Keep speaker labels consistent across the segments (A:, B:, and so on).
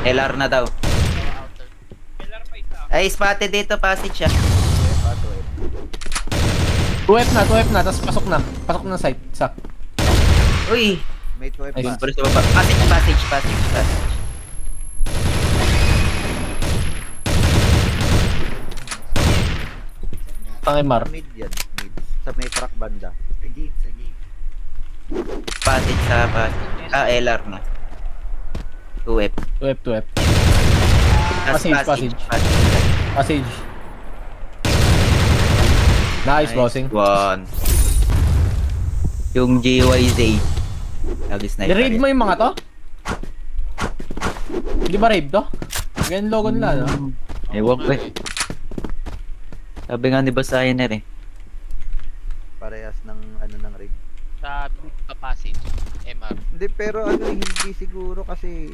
A: LR na daw.
B: Outer.
A: Ay, spotted dito, passage siya.
C: 2F na, 2F na, tapos pasok na. Pasok na site. Isa.
A: Uy!
D: May 12
C: Nice.
D: pa.
A: Pero sa baba. Passage.
C: Tangimar.
D: Mid yan. Mid. Sa may truck banda.
A: Passage sa passage. LR na. 2F.
C: 2F, 2F.
A: Tas
C: Passage. Passage. Nice, bossing.
A: One. Yung GYZ. Nag-sniper.
C: I-raid mo yung mga to? Hindi ba raid to? Ganyan logo nila, no?
A: Ewan ko eh. Sabi nga ni Basainer eh.
D: Parehas ng ano ng rig.
B: Sa big passage. MR.
D: Hindi, pero ano hindi siguro kasi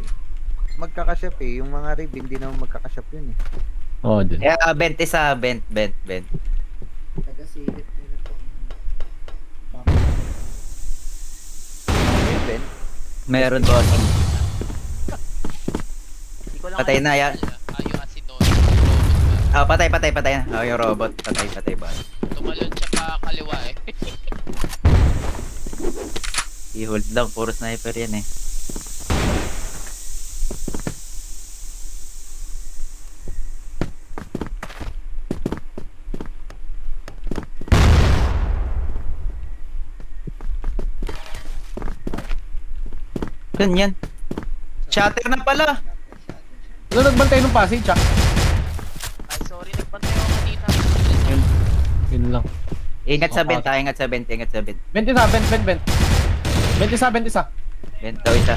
D: magkakasyap eh. Yung mga rig hindi naman magkakasyap yun eh.
C: Oo, dun.
A: Eh, 20 sa bent.
D: Ben,
A: Meron bossing.
B: Hindi ko lang
A: Patay na, ya.
B: Yung aceton.
A: Patay na. Yung robot. Patay ba?
B: Tumalon siya pa kaliwa eh.
A: I-hold lang. Puro sniper yan eh. Yan. Shatter na pala.
C: Ano nagbantay ng passage, ah?
B: Ay, sorry. Nagbantay ako kanina.
C: Yun lang.
A: Ingat sa bent. Ingat sa bent.
C: 20 isa, bent. 20 isa.
A: Bent daw isa.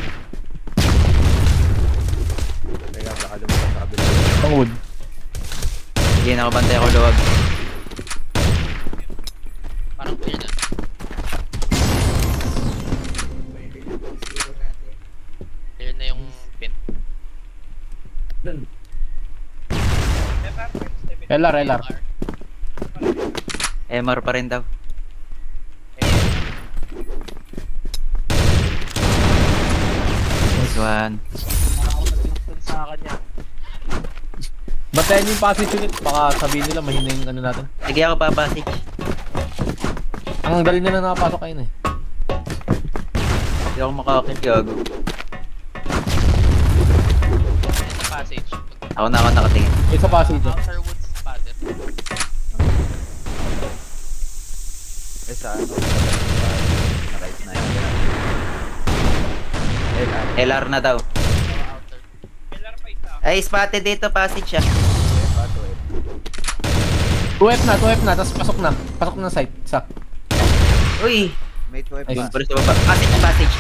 D: kaya baka lumabas sa kabila.
C: Pangwood.
A: Sige, nakabantay ako luwag.
B: Parang clear na. Clear na yung pin.
C: LR.
A: MR pa rin daw. Nice one.
B: Ako nag-install sa kanya.
C: Bantayan yung passage ulit. Baka sabihin nila mahina yung ano natin.
A: Sige ako papasig.
C: Ang galing nila nakapasok kayo na eh.
A: Hindi ako makakakit gago.
B: Ayan sa passage.
A: Ako nakatingin.
C: Yung sa passage, ah.
B: Outer woods pattern.
D: Eh sa ano? Sa right na yun.
A: LR na daw.
B: Outer.
A: Ay, spotted dito, passage siya.
D: Pa
C: 2F na, tapos pasok na. Pasok na site. Isa.
A: Uy!
D: May 12
C: Nice.
D: pa.
A: Pero sa baba. Passage.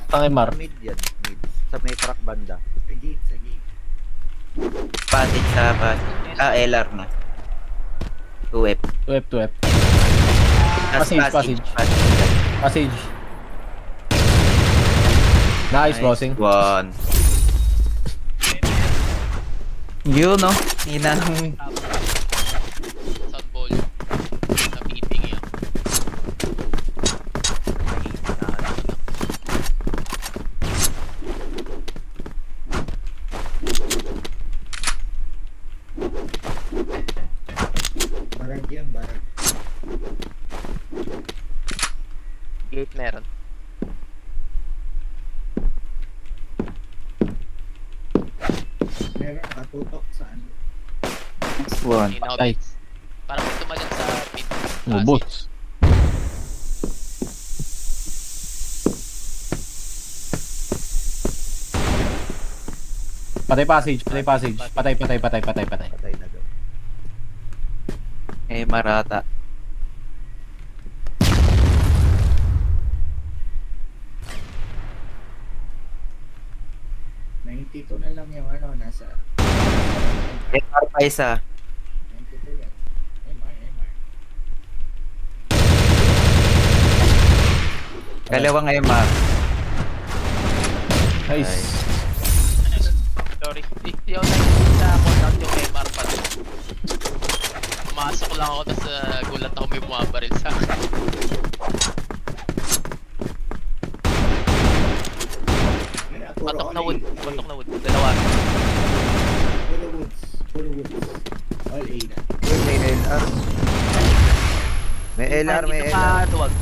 C: Tangimar.
D: Mid yan. Mid. Sa may truck banda.
A: Passage sa passage. LR na. 2F.
C: 2F.
A: Tas
C: Passage. Passage. Nice, bossing.
A: One. Yun, no? Hina ng...
B: Sound volume. Nabiting yan. Gate meron.
A: One.
B: Inaw
C: Patay.
B: bits. Parang may tumalon sa pit.
C: Bots. Patay passage. Patay.
D: Patay na daw.
A: Marata.
E: Dito na lang yung ano, nasa
A: MR pa isa.
E: 92 yan. MR.
A: Kalawang MR.
C: Nice.
B: Sorry. Hindi ako nakikita call out yung MR pa doon. Pumasok lang ako tapos gulat ako may bumabaril sa akin. Puntok na wood. Dalawa.
E: Puro woods. Puro woods. All A na.
D: Uy, may LR. May LR, may
B: Isa
D: LR.
B: pa luwag.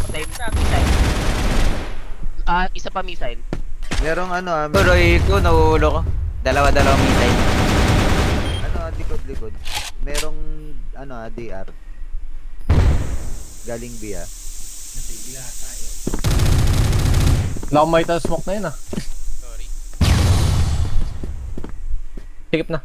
B: Patay mo na, missile. Isa pa missile.
D: Merong ano
A: Tuloy ko, nauulo ko. Dalawa-dalawa missile.
D: likod. Merong DR. Galing B
E: Natigla tayo.
C: Wala akong makita sa smoke na yun ah.
B: Sorry.
C: Sikip na.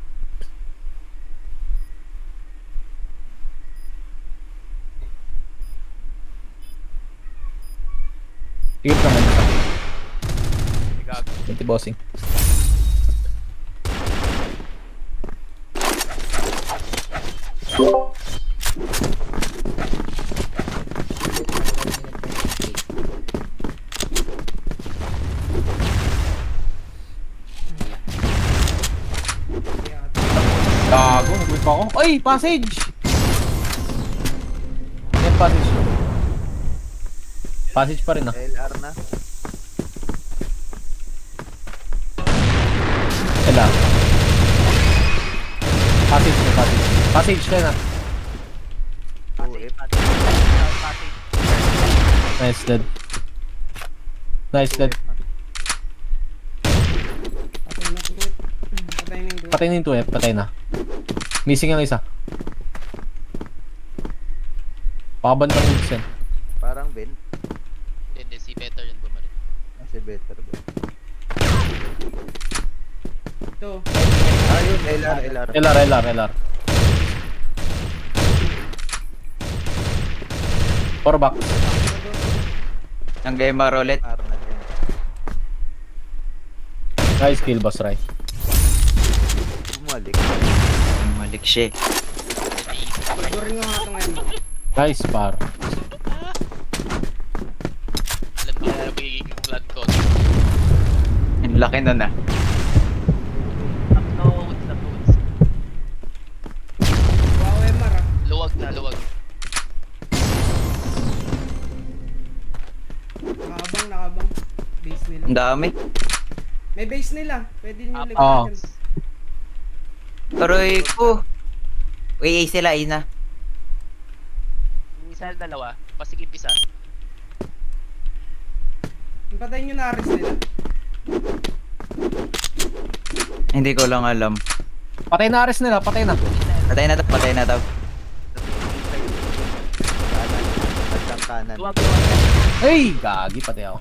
C: Sikip na nga.
B: Gago.
C: Hindi bossing. Gago, nag-whip ako. Oy, passage! Yan, passage. Passage pa rin ah.
D: LR na.
C: Kaya passage na, passage. Passage ka na.
B: Passage. Passage.
C: Nice, dead. Nice, dead. Patay na yung 2F, patay na. Missing ang isa. Pakabantang woods yan.
D: Parang Ben.
B: Hindi, si better yun bumalik.
D: Kasi better Ben.
F: Ito.
D: Ayun, LR.
C: LR. 4 back.
A: Ang gamer ulit.
D: R na din.
C: Nice kill, boss Rai.
D: Bumalik.
A: Malik siya.
F: Sigurin nga nga ito ngayon.
C: Nice par.
B: Alam mo na magiging plan ko.
A: Ang laki nun ah.
B: Up to woods, up to woods.
F: Wow, MR ah.
B: Luwag na, luwag.
F: Nakabang. Base nila.
A: Ang dami.
F: May base nila. Pwede nyo
B: Ah,
C: oo.
F: lagyan.
A: Tuloy ko. Uy, sila, ina.
B: Missile dalawa, pasigip isa.
F: Patayin nyo na Ares nila.
A: Hindi ko lang alam.
C: Patay na Ares nila, patay na.
A: Patay na to.
D: Kanan. Bandang kanan.
B: Luwag.
C: Hey! Gagi, patay ako.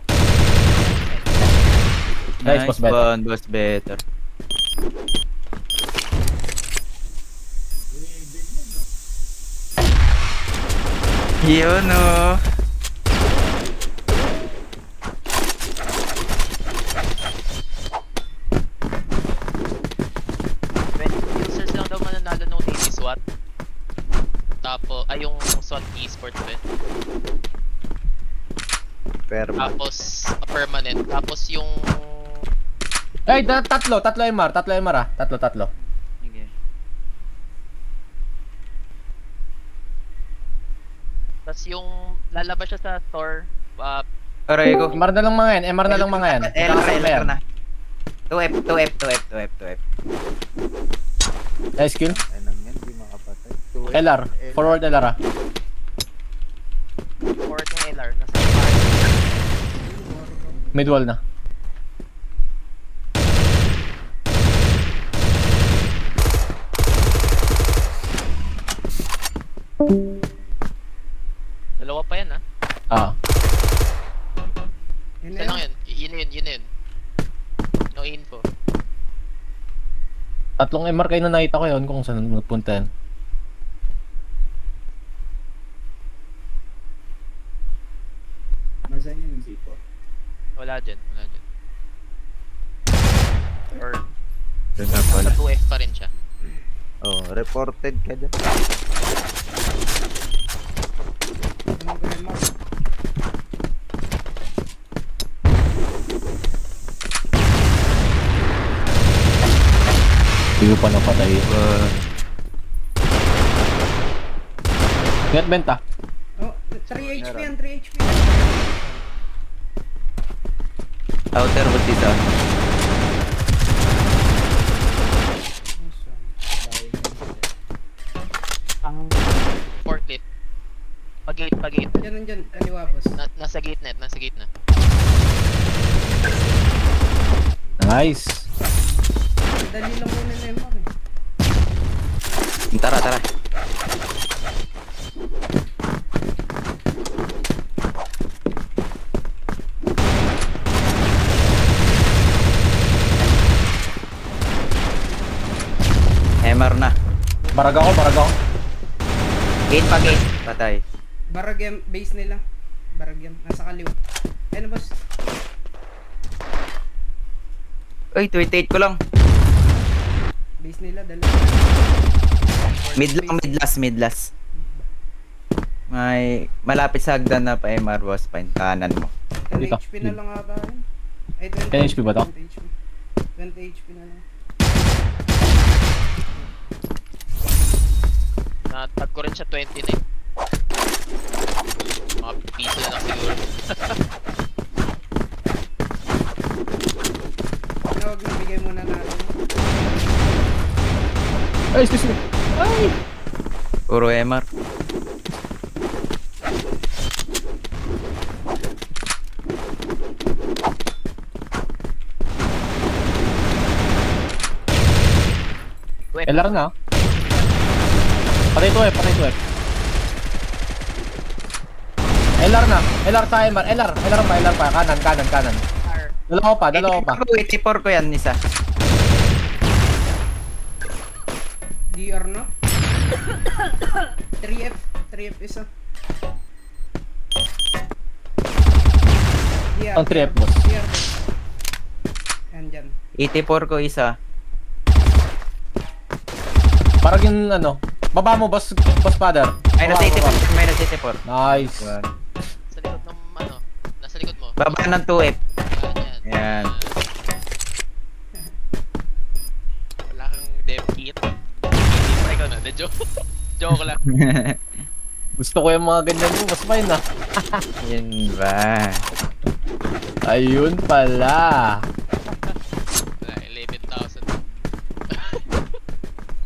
C: Nice, boss better.
A: one, boss better. Yun oh.
B: Users lang daw mananalo nung Navy SWAT. Tapos, yung SWAT esports ba?
D: Perma.
B: Tapos, permanent. Tapos yung...
C: Ay, tatlo MR ah. Tatlo.
A: Sige.
B: Tapos yung lalabas siya sa store.
A: Tuloy ko.
C: MR na lang mga yan.
A: LR na. 2F.
C: Nice kill.
D: Ay nang yan, di makapatay.
C: LR. Forward LR ah.
B: Or LR. Nasa
C: Midwall na.
B: dalawa pa yan, ha?
C: Ah.
F: Yun
B: Isa
F: na
B: lang
F: yun.
B: yun. Yun. No info.
C: Tatlong MR kayo na nakita ko yun kung saan magpunta yan.
E: Nasaan yun yung C4?
B: Wala dyan. Or
A: Doon na pala.
B: sa 2F pa rin siya.
D: Oh, reported ka dyan.
F: Ano ba yung mark?
C: Hindi ko pa napatay. Net benta.
F: Oh, 3 HP yan, 3 HP.
A: Outer wood isa.
B: Pag-gate.
F: Dyan, kaliwa boss.
B: Nasa gate net, nasa gate na.
C: Nice.
F: Dali lang muna na yung eh.
A: Tara, tara. MR na.
C: Barag ako.
A: Gate pa, gate. Patay.
F: Barag base nila. Barag yan. Nasa kaliwa. Ayun boss.
A: Uy, 28 ko lang.
F: Base nila, dali.
A: Mid last. May malapit sa hagdan na pa MR boss pa yung kanan mo.
F: 10
C: Dito.
F: HP na lang ata yun. Ay,
C: 10 HP ba to?
F: 20 HP. 20 HP na lang.
B: Natag ko rin siya 20 na eh. Mga piso na lang siguro.
F: Huwag na bigay muna natin.
C: Ay, excuse me. Ay!
A: Puro MR.
C: LR na. Patay to eh. LR na. LR sa MR. LR pa. Kanan. Dalawa pa.
A: 84 ko yan, isa.
F: DR na. 3F isa. DR.
C: Ang 3F boss.
F: DR. Yan dyan.
A: 84 ko isa.
C: Parang yung ano. Baba mo, boss father.
A: Minus
C: Baba.
A: 84. Minus 84.
C: Nice.
B: Sa likod ng ano, nasa likod mo.
A: Baba ng 2F.
B: Yan.
A: Yan.
B: Wala kang dev kit. Hindi pa ikaw na, joke lang.
C: Gusto ko yung mga ganyan mo. Mas fine na.
A: Yun ba?
C: Ayun pala.
B: Wala, 11,000.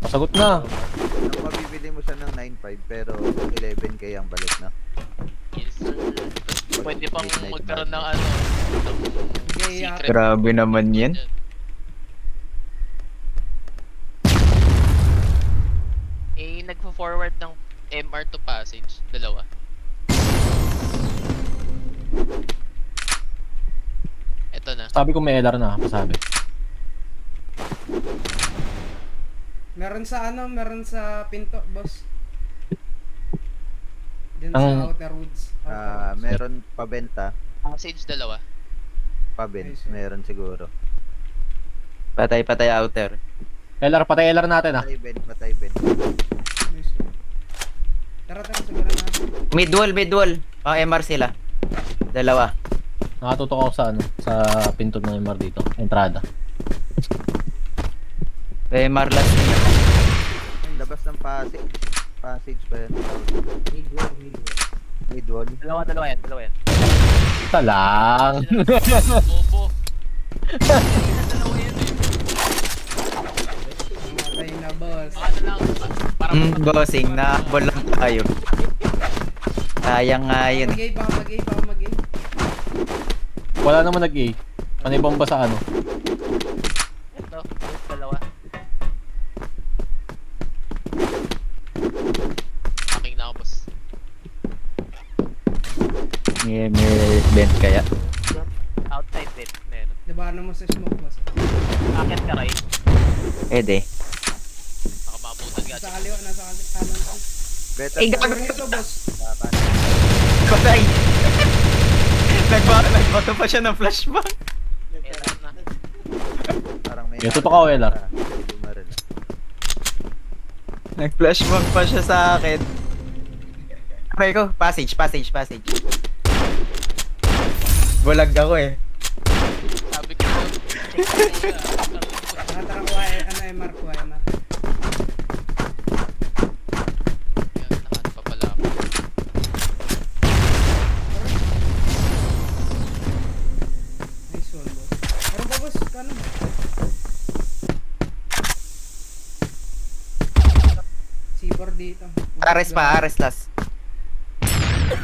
C: Masagot na.
D: Nung mabibili mo siya ng 9.5 pero 11k ang balik na.
B: Yes, sir. Pwede pang magkaroon ng ano, ng
F: Okay,
B: secret.
A: Grabe naman yan.
B: Eh, nagpo-forward ng MR to passage. Dalawa. Ito na.
C: Sabi ko may LR na. Pasabi.
F: Meron sa pinto, boss. Diyan
C: Ang-
F: sa outer woods.
D: Meron pabenta,
B: Passage dalawa.
D: meron siguro.
A: Patay outer.
C: LR, patay LR natin ah.
D: Patay ben.
F: Nice. Tara, siguro na.
A: Mid wall. Pang MR sila. Dalawa.
C: Nakatutok ako sa ano, sa pinto ng MR dito. Entrada.
A: MR last niya.
D: Labas ng passage pa yan. Mid wall.
B: Dalawa yan.
C: Ito lang.
B: Bobo. Dalawa yan eh.
F: Matay na, boss.
B: Ano lang, parang
A: Bossing, nakabol lang tayo. Sayang nga yun.
F: Baka mag-A.
C: Wala naman nag-A. Panay bomba sa ano.
B: ito, dalawa. Aking na ako, boss.
A: May bent kaya.
B: Outside bed, meron.
F: Diba mo sa smoke, boss?
B: Akit ka, Ray.
A: Ede.
B: Baka maabutan ka.
F: Nasa kaliwa, kanan ko.
D: Better
A: Eh,
D: na
A: gago.
F: Meron ito, boss.
A: Patay! Nagbato pa siya ng flashbang.
B: Meron na.
D: parang may
C: Yung tutok ako, LR.
D: Hindi mo rin.
A: Nag-flashbang pa siya sa akin. Okay ko, passage. Bulag ako eh.
B: Sabi ko,
F: Tara, kuha MR.
B: Nakan pa pala ako.
F: Nice one, boss. Meron pa, boss? Kanan. C4 dito.
A: Ares last.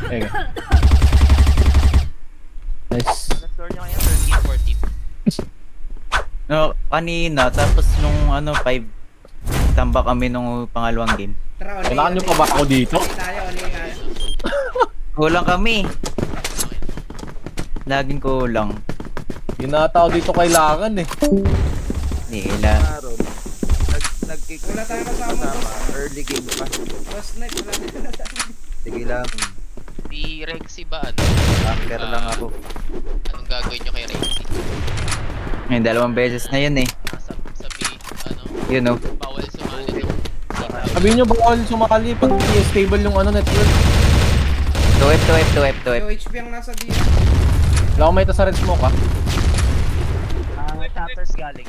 C: Okay. Nice.
B: Ano score niya kaya? 13-14.
A: No, kanina, tapos nung 5, tamba kami nung pangalawang game.
F: Tara, oli.
C: Kailangan nyo pa ba ako dito?
F: Oli tayo, oli tayo.
A: Kulang kami. Laging kulang.
C: Ginataw dito kailangan eh.
A: Nila.
D: Aaron, nag-kick
F: Wala tayong kasama, boss.
D: early game pa.
F: Boss Knight, wala tayong kasama.
D: Sige lang,
B: Si Rexy ba ano?
D: anchor lang ako.
B: Anong gagawin nyo kay Rexy?
A: Ngayon, 2 beses na yun eh.
B: Sabi, ano,
A: You know.
B: bawal sumali ng
C: Sabihin nyo bawal sumali pag hindi stable yung network.
A: 2F.
F: Yo, HP ang nasa D.
C: Wala akong may sa red smoke ah.
B: Shatters galing.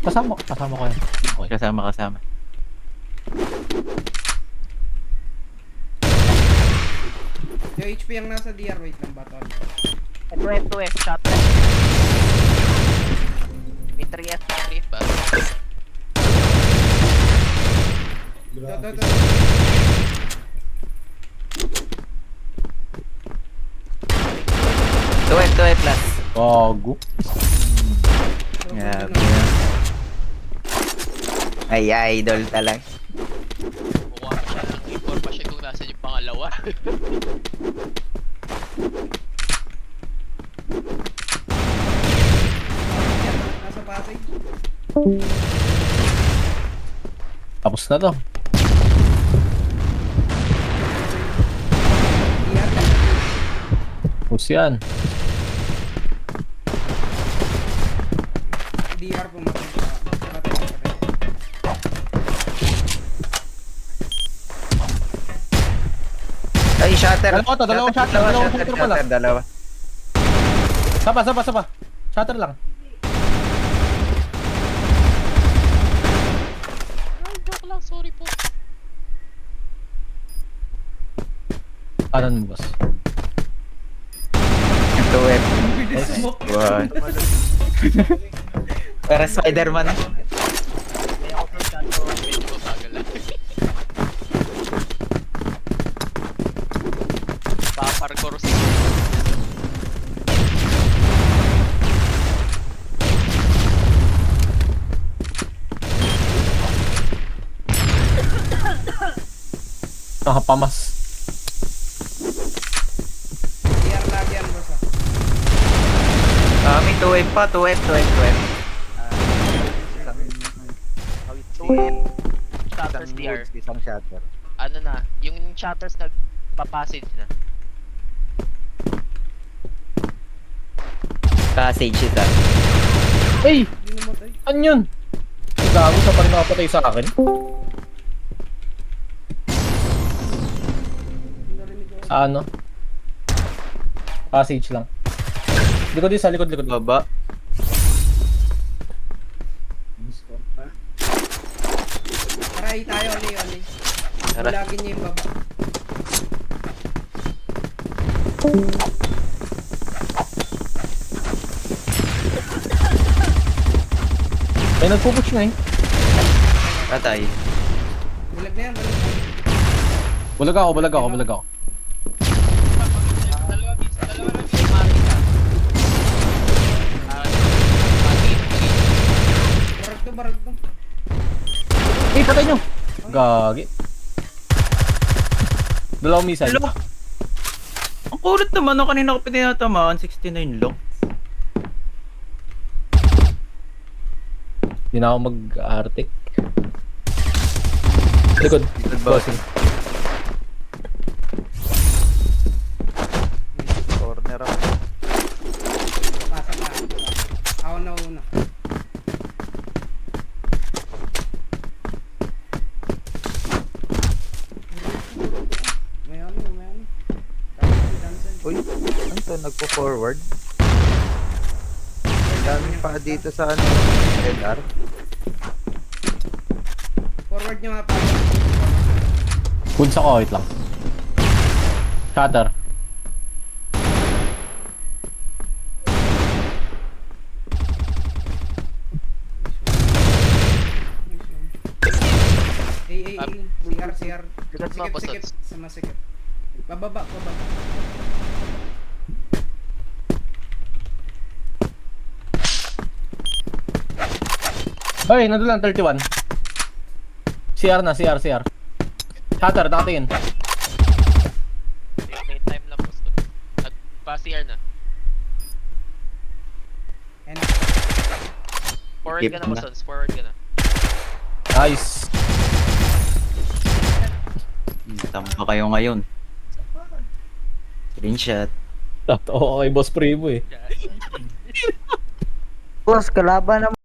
C: Kasama ko yan. Okay.
A: Kasama.
F: Yo, HP ang nasa DR. Wait lang, baton.
B: 2F, Shatters. May 3F ba?
F: To.
A: 2F plus.
C: Gago.
A: Grabe na. Ay, idol talaga.
B: Kukuha pa siya ng information kung nasa yung pangalawa.
F: Nasa passage.
C: Tapos na to.
F: DR.
C: Tapos yan.
F: DR pumatay sa... Patay.
A: Ay, shatter.
C: Dalawang shatter pala.
A: Dalawa.
C: Sapa. Shatter lang.
B: Ay, joke lang, sorry po.
C: Kanan mo, boss.
A: 2F.
F: Smoke.
A: Wow. Para Spider-Man.
B: Kaya ako sa shadow, medyo bagal lang. Paparkour si
C: Nakapamas.
F: DR lagi yan, boss.
A: May 2F pa. 2F.
B: 2F. Shatters DR.
D: Isang shatter.
B: Ano na, yung shatters nagpa-passage na.
A: Passage isa.
C: Hey!
F: Hindi namatay.
C: Ano yun? Gago sa pa rin nakapatay sa akin.
F: Hindi narinig ako.
C: Sa ano? Passage lang. Likod isa, likod.
A: Baba.
E: Discord pa.
F: Tara, tayo, oli.
A: Tara.
F: Bulagin niya yung baba.
C: Ay, nagpupush na eh.
A: Patay.
F: Bulag na yan, bulag.
C: Bulag ako.
B: Dalawa may Marika.
F: Barag to.
C: Eh, patay nyo! Gagi. Dalawang missile.
A: Hello? Ang kulit naman nung kanina ko pinatamaan. 69 lang.
C: Hindi na ako mag-arctic. Likod. Bossing.
D: Corner ako.
F: Pasa pa. Ako na una. May ano. Cancel.
D: Uy, ano to? Nagpo-forward? Ang dami pa dito sa LR.
F: Forward nyo nga pa.
C: Punsa ko, wait lang. Shatter.
F: CR.
B: Likod mo, boss.
F: Sikip. Sa masikip. Bababa.
C: Hoy, nandun lang, 31. CR na, CR. Shutter, nakatingin.
B: May time lang, boss. Nagpa-CR na.
F: Ayan.
B: Forward
A: Skip
B: ka na,
A: na.
B: boss. Forward ka na.
C: Nice.
A: Tamba kayo ngayon. Screenshot.
C: Totoo kay Boss Primo eh.
D: Boss, kalaban naman.